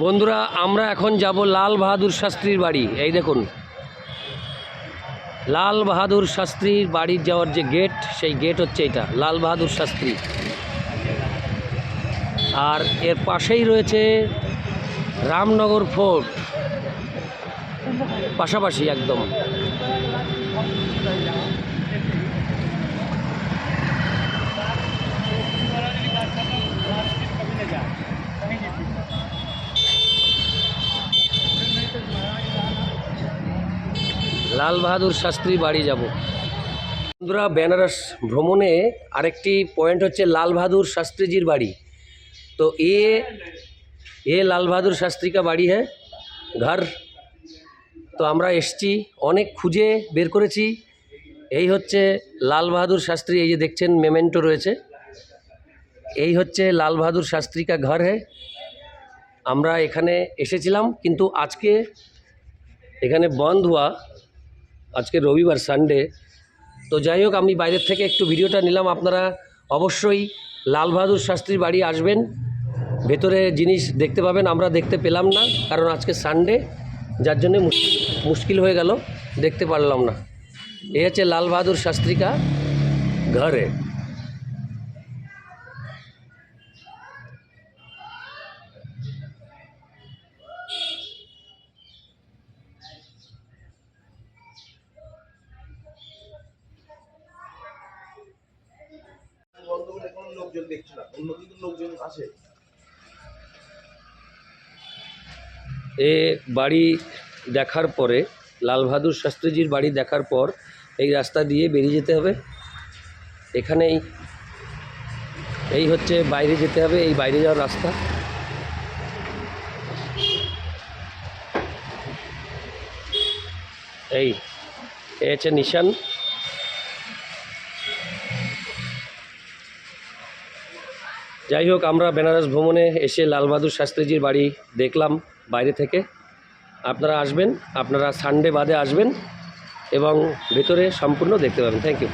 বন্ধুরা আমরা এখন যাব লাল বাহাদুর শাস্ত্রীর বাড়ি। এই দেখুন লাল বাহাদুর শাস্ত্রীর বাড়ির যাওয়ার যে গেট, সেই গেট হচ্ছে এটা, লাল বাহাদুর শাস্ত্রী। আর এর পাশেই রয়েছে রামনগর ফোর্ট, পাশাপাশি একদম। লাল বাহাদুর শাস্ত্রী বাড়ি যাব। বন্ধুরা বেনারস ভ্রমণে আরেকটি পয়েন্ট হচ্ছে লাল বাহাদুর শাস্ত্রীজির বাড়ি। তো এ লাল বাহাদুর শাস্ত্রী কা বাড়ি হ্যাঁ ঘর। তো আমরা এসছি, অনেক খুঁজে বের করেছি। এই হচ্ছে লাল বাহাদুর শাস্ত্রী, এই যে দেখছেন মেমেন্টো রয়েছে, এই হচ্ছে লাল বাহাদুর শাস্ত্রী কা ঘর হ্যাঁ। আমরা এখানে এসেছিলাম কিন্তু আজকে এখানে বন্ধ হওয়া, আজকে রবিবার সানডে। তো যাই হোক আমি বাইরের থেকে একটু ভিডিওটা নিলাম। আপনারা অবশ্যই লাল বাহাদুর শাস্ত্রীর বাড়ি আসবেন, ভেতরে জিনিস দেখতে পাবেন। আমরা দেখতে পেলাম না কারণ আজকে সানডে, যার জন্যে মুশকিল হয়ে গেল, দেখতে পারলাম না। এই হচ্ছে লাল বাহাদুর শাস্ত্রী কা ঘর है। এ বাড়ি দেখার পরে, লাল বাহাদুর শাস্ত্রীজির বাড়ি দেখার পর এই রাস্তা দিয়ে বেরিয়ে যেতে হবে। এখানেই এই হচ্ছে বাইরে যেতে হবে, এই বাইরে যাওয়ার রাস্তা। এই হচ্ছে নিশান। যাই হোক আমরা বেনারস ভ্রমণে এসে লাল বাহাদুর শাস্ত্রীজির বাড়ি দেখলাম বাইরে থেকে। আপনারা আসবেন, আপনারা সানডে বাদে আসবেন এবং ভেতরে সম্পূর্ণ দেখতে পাবেন। Thank you.